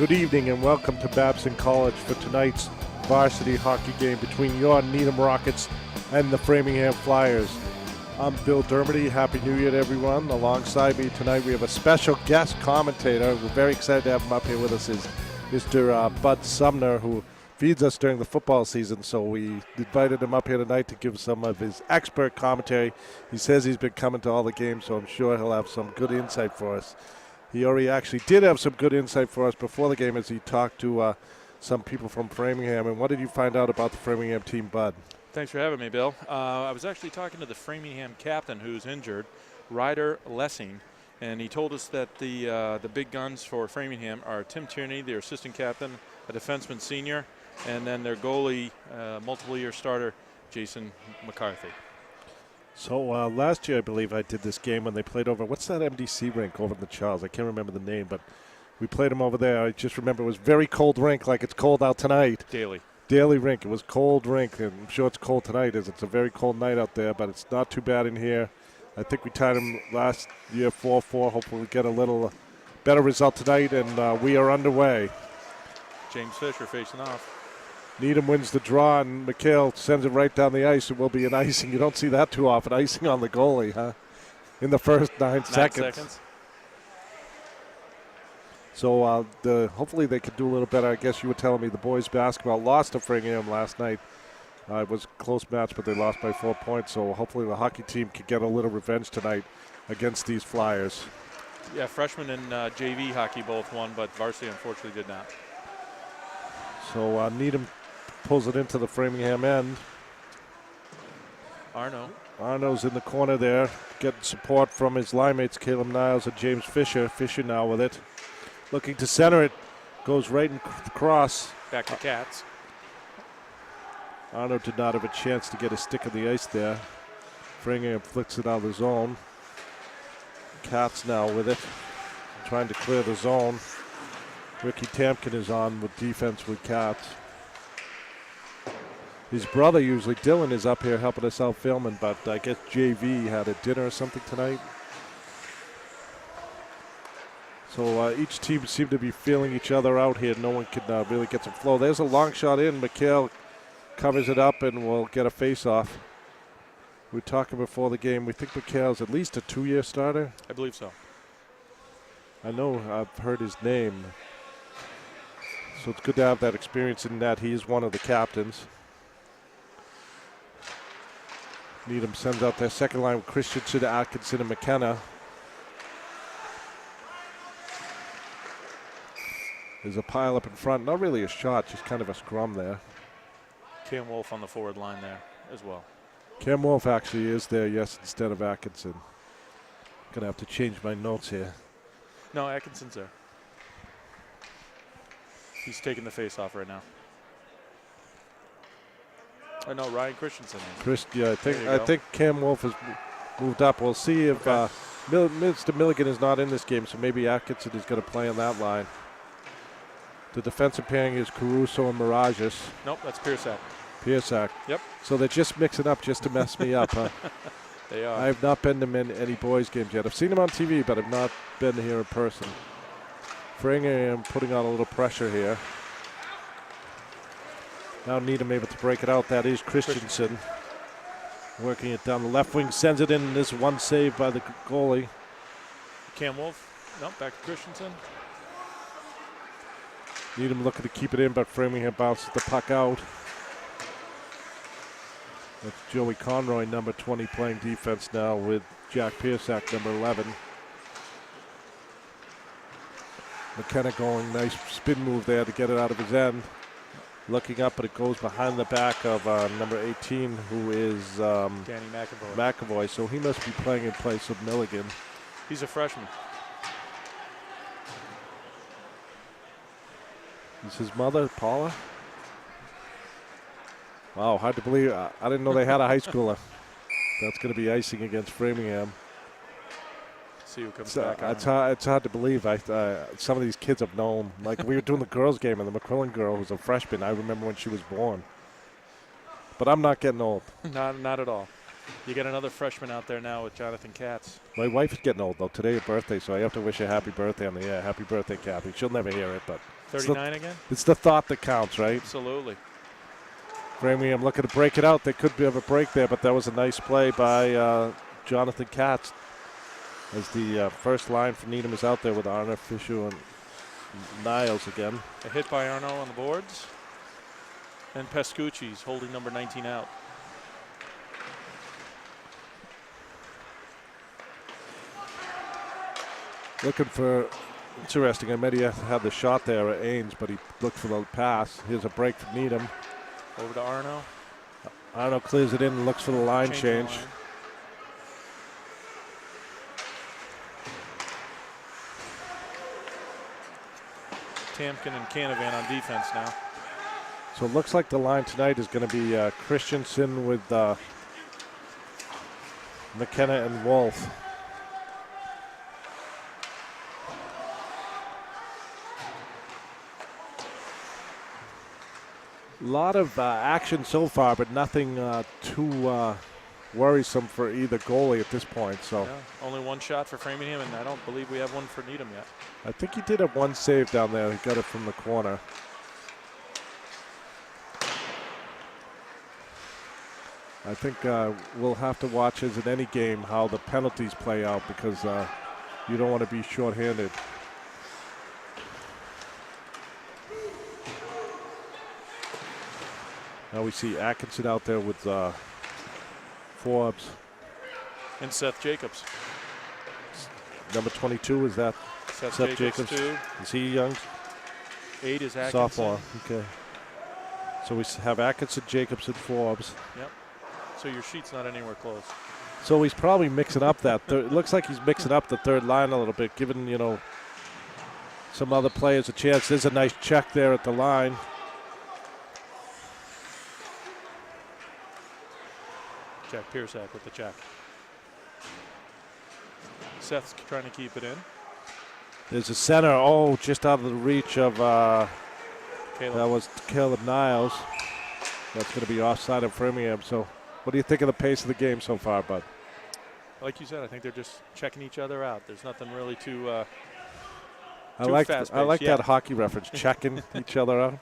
Good evening and welcome to Babson College for tonight's varsity hockey game between your Needham Rockets and the Framingham Flyers. I'm Bill Dermody. Happy New Year to everyone. Alongside me tonight we have a special guest commentator. We're very excited to have him up here with us, is Mr. Bud Sumner, who feeds us during the football season. So we invited him up here tonight to give some of his expert commentary. He says he's been coming to all the games, so I'm sure he'll have some good insight for us. He already actually did have some good insight for us before the game as he talked to some people from Framingham. And what did you find out about the Framingham team, Bud? Thanks for having me, Bill. I was actually talking to the Framingham captain who's injured, Ryder Lessing, and he told us that the big guns for Framingham are Tim Tierney, their assistant captain, a defenseman senior, and then their goalie, multiple-year starter, Jason McCarthy. So last year, I believe I did this game when they played over, what's that MDC rink over in the Charles? I can't remember the name, but we played them over there. I just remember it was very cold rink, like it's cold out tonight. Daily rink. It was cold rink, and I'm sure it's cold tonight as it's a very cold night out there, but it's not too bad in here. I think we tied them last year 4-4. Hopefully we get a little better result tonight, and we are underway. James Fisher facing off. Needham wins the draw, and McHale sends it right down the ice. It will be an icing. You don't see that too often. Icing on the goalie, huh? In the first 9 seconds. So hopefully they could do a little better. I guess you were telling me the boys basketball lost to Framingham last night. It was a close match, but they lost by 4 points. So hopefully the hockey team could get a little revenge tonight against these Flyers. Yeah, freshman and JV hockey both won, but varsity unfortunately did not. So Needham pulls it into the Framingham end. Arno's in the corner there, getting support from his line mates, Caleb Niles and James Fisher. Fisher now with it. Looking to center it. Goes right across. Back to Cats. Arno did not have a chance to get a stick on the ice there. Framingham flicks it out of the zone. Cats now with it. Trying to clear the zone. Ricky Tamkin is on with defense with Cats. His brother, usually Dylan, is up here helping us out filming, but I guess JV had a dinner or something tonight. So each team seemed to be feeling each other out here. No one can really get some flow. There's a long shot in. McHale covers it up and will get a face-off. We were talking before the game. We think McHale's at least a 2-year starter. I believe so. I know I've heard his name. So it's good to have that experience in that. He is one of the captains. Needham sends out their second line with Christensen, Atkinson, and McKenna. There's a pile up in front. Not really a shot, just kind of a scrum there. Cam Wolf on the forward line there as well. Cam Wolf actually is there, yes, instead of Atkinson. Going to have to change my notes here. No, Atkinson's there. He's taking the face off right now. I know Ryan Christensen is. Yeah, I think Cam Wolf has moved up. We'll see if Mr. Milligan is not in this game, so maybe Atkinson is going to play on that line. The defensive pairing is Caruso and Mirages. Nope, that's Piersack. Piersack. Yep. So they're just mixing up just to mess me up, huh? They are. I have not been to any boys' games yet. I've seen them on TV, but I've not been here in person. Framingham putting on a little pressure here. Now Needham able to break it out. That is Christensen. Working it down the left wing, sends it in. This one save by the goalie. Cam Wolf. Nope, back to Christensen. Needham looking to keep it in, but Framingham bounces the puck out. That's Joey Conroy, number 20, playing defense now with Jack Piersack, number 11. McKenna going, nice spin move there to get it out of his end. Looking up, but it goes behind the back of number 18, who is Danny McAvoy. So he must be playing in place of Milligan. He's a freshman. Is his mother Paula? Wow, hard to believe. I didn't know they had a high schooler. That's going to be icing against Framingham. See who comes back on. It's hard to believe. Some of these kids have known. Like we were doing the girls' game, and the McQuillan girl who's a freshman. I remember when she was born. But I'm not getting old. Not at all. You got another freshman out there now with Jonathan Katz. My wife is getting old, though. Today her birthday, so I have to wish her happy birthday on the air. Happy birthday, Kathy. She'll never hear it, but 39 again? It's the thought that counts, right? Absolutely. Framingham looking to break it out. They could have a break there, but that was a nice play by Jonathan Katz. As the first line for Needham is out there with Arner, Fisher, and Niles again. A hit by Arno on the boards. And Pescucci's holding number 19 out. Looking for, interesting, I meant he had the shot there at Ains, but he looked for the pass. Here's a break from Needham. Over to Arno. Arno clears it in and looks for the line change. Tamkin and Canavan on defense now. So it looks like the line tonight is going to be Christensen with McKenna and Wolf. A lot of action so far, but nothing too worrisome for either goalie at this point. So yeah, only one shot for Framingham, and I don't believe we have one for Needham yet. I think he did have one save down there. He got it from the corner. I think we'll have to watch, as in any game, how the penalties play out, because you don't want to be shorthanded. Now we see Atkinson out there with Forbes. And Seth Jacobs. Number 22, is that Seth Jacobs? Too. Is he young? 8 is Atkinson. Sophomore, okay. So we have Atkinson, Jacobs, and Forbes. Yep. So your sheet's not anywhere close. So he's probably mixing up that. It looks like he's mixing up the third line a little bit, giving, you know, some other players a chance. There's a nice check there at the line. Jack Piersack with the check. Seth's trying to keep it in. There's a center. Oh, just out of the reach of that Caleb. was Caleb Niles. That's going to be offside of Framingham. So what do you think of the pace of the game so far, bud? Like you said, I think they're just checking each other out. There's nothing really too I like fast-paced. that hockey reference, checking each other out.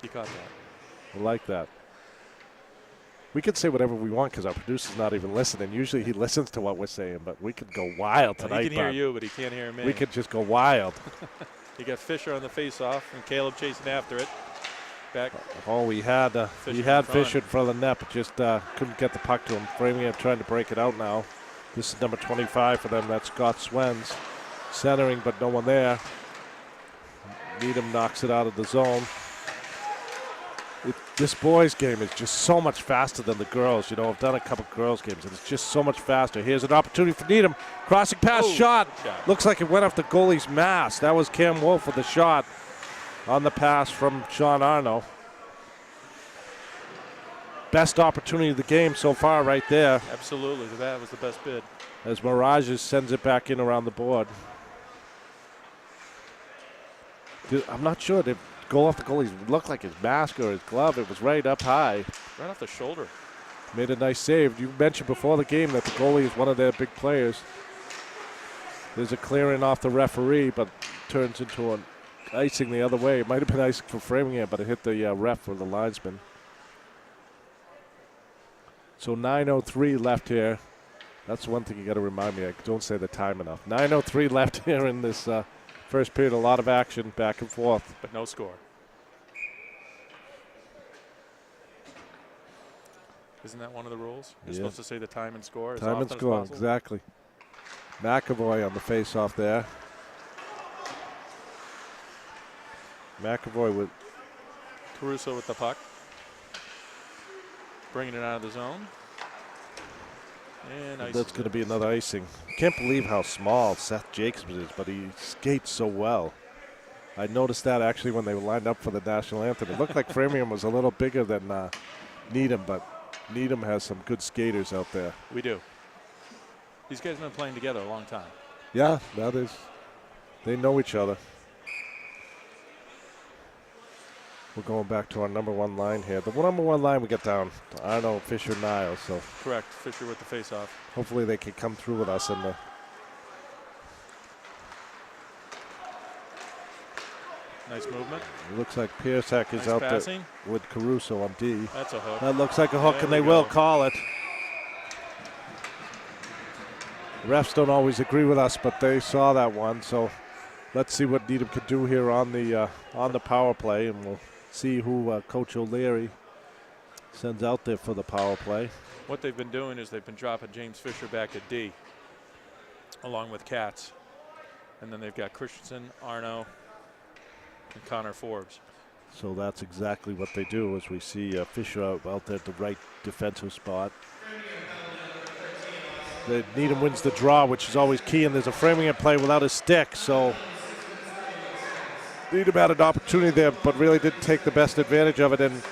You caught that. I like that. We could say whatever we want because our producer's not even listening. Usually he listens to what we're saying, but we could go wild tonight. He can hear you, but he can't hear me. We could just go wild. You got Fisher on the face-off and Caleb chasing after it. Back. Oh, we had Fisher in front of the net, but just couldn't get the puck to him. Framingham trying to break it out now. This is number 25 for them. That's Scott Swens. Centering, but no one there. Needham knocks it out of the zone. This boys' game is just so much faster than the girls. You know, I've done a couple girls' games, and it's just so much faster. Here's an opportunity for Needham. Crossing pass, shot. Looks like it went off the goalie's mask. That was Cam Wolf with the shot on the pass from Sean Arno. Best opportunity of the game so far right there. Absolutely. That was the best bid. As Mirages sends it back in around the board. I'm not sure. Did go off the goalie? It looked like his mask or his glove. It was right up high. Right off the shoulder. Made a nice save. You mentioned before the game that the goalie is one of their big players. There's a clearing off the referee, but turns into an icing the other way. It might have been icing for Framingham, but it hit the ref or the linesman. So 9:03 left here. That's one thing you got to remind me. I don't say the time enough. 9:03 left here in this first period. A lot of action back and forth. But no score. Isn't that one of the rules? You're supposed to say the time and score as often as possible? Exactly. McAvoy on the face-off there. McAvoy with Caruso with the puck. Bringing it out of the zone. And that's going to be another icing. Can't believe how small Seth Jacobs is, but he skates so well. I noticed that actually when they were lined up for the national anthem. It looked like Framingham was a little bigger than Needham, but Needham has some good skaters out there. We do. These guys have been playing together a long time. Yeah, that is. They know each other. We're going back to our number one line here. The number one line we get down to Arno, Fisher, Niles. So Correct. Fisher with the face-off. hopefully they can come through with us in the. Nice movement. It looks like Piersak is Nice out passing. there with Caruso on D. That's a hook. That looks like a hook, There and we they will go. call it. Refs don't always agree with us, but they saw that one. So let's see what Needham can do here on the power play, and we'll see who Coach O'Leary sends out there for the power play. What they've been doing is they've been dropping James Fisher back at D, along with Katz, and then they've got Christensen, Arno, and Connor Forbes. So that's exactly what they do, as we see Fisher out there at the right defensive spot. Needham wins the draw, which is always key, and there's a Framingham play without a stick, so Needham had an opportunity there, but really didn't take the best advantage of it, and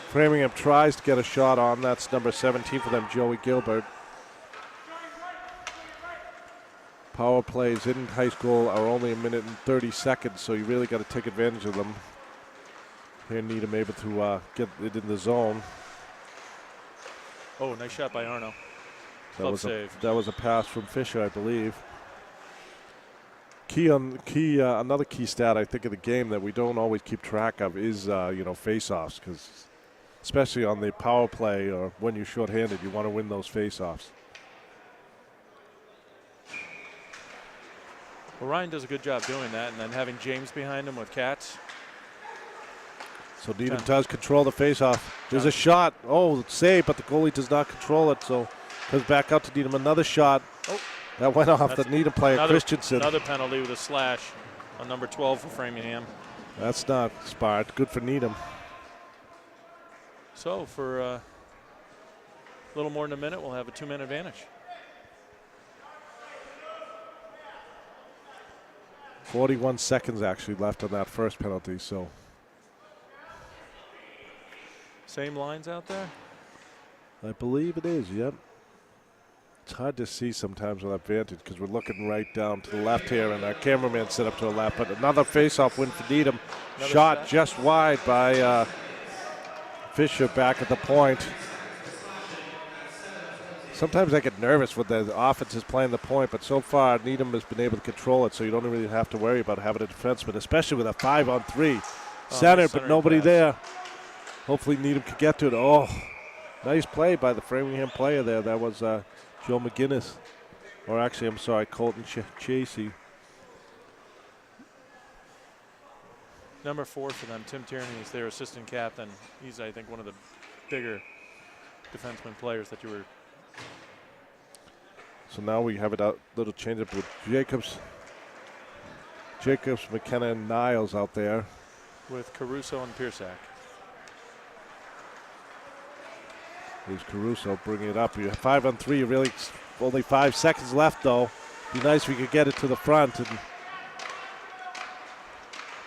Framingham tries to get a shot on. That's number 17 for them, Joey Gilbert. Power plays in high school are only a minute and 30 seconds, so you really got to take advantage of them. Here Needham able to get it in the zone. Oh, nice shot by Arno. That was a pass from Fisher, I believe. Another key stat I think of the game that we don't always keep track of is face-offs, because especially on the power play or when you're shorthanded, you want to win those face-offs. Well, Ryan does a good job doing that, and then having James behind him with Katz. So Needham does control the face-off. There's a shot. Oh, save, but the goalie does not control it, so comes back out to Needham. Another shot. Oh. That went off the Needham player, Christensen. Another penalty with a slash on number 12 for Framingham. That's not smart. Good for Needham. So for a little more than a minute, we'll have a 2-minute advantage. 41 seconds actually left on that first penalty, so. Same lines out there? I believe it is, yep. It's hard to see sometimes with that vantage because we're looking right down to the left here, and our cameraman set up to the left. But another face-off win for Needham. Shot just wide by Fisher back at the point. Sometimes I get nervous when the offense is playing the point, but so far Needham has been able to control it, so you don't really have to worry about having a defenseman, especially with a 5-on-3. Center, but nobody there. Hopefully Needham can get to it. Oh, nice play by the Framingham player there. That was Joe McGinnis. Or actually, I'm sorry, Colton Chasey. Number 4 for them, Tim Tierney, is their assistant captain. He's, I think, one of the bigger defenseman players that you were. So now we have a little change up with Jacobs, McKenna, and Niles out there. With Caruso and Piersak. Here's Caruso bringing it up. You have 5-on-3. Really, only 5 seconds left, though. Be nice if we could get it to the front. And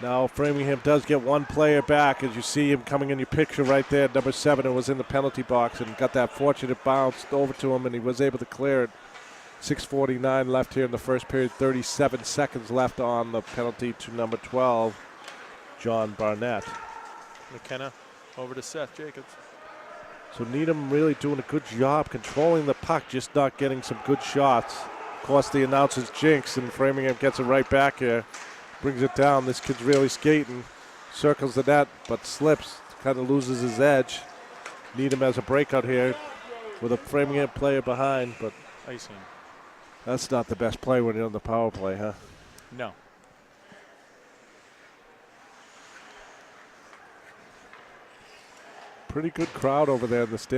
now Framingham does get one player back, as you see him coming in your picture right there. Number 7, who was in the penalty box and got that fortunate bounce over to him, and he was able to clear it. 6:49 left here in the first period. 37 seconds left on the penalty to number 12, John Barnett. McKenna over to Seth Jacobs. So Needham really doing a good job controlling the puck, just not getting some good shots. Of course, the announcer's jinx, and Framingham gets it right back here. Brings it down. This kid's really skating. Circles the net, but slips. Kind of loses his edge. Needham has a breakout here with a Framingham player behind, but Icing. That's not the best play when you're on the power play, huh? No. Pretty good crowd over there in the stadium.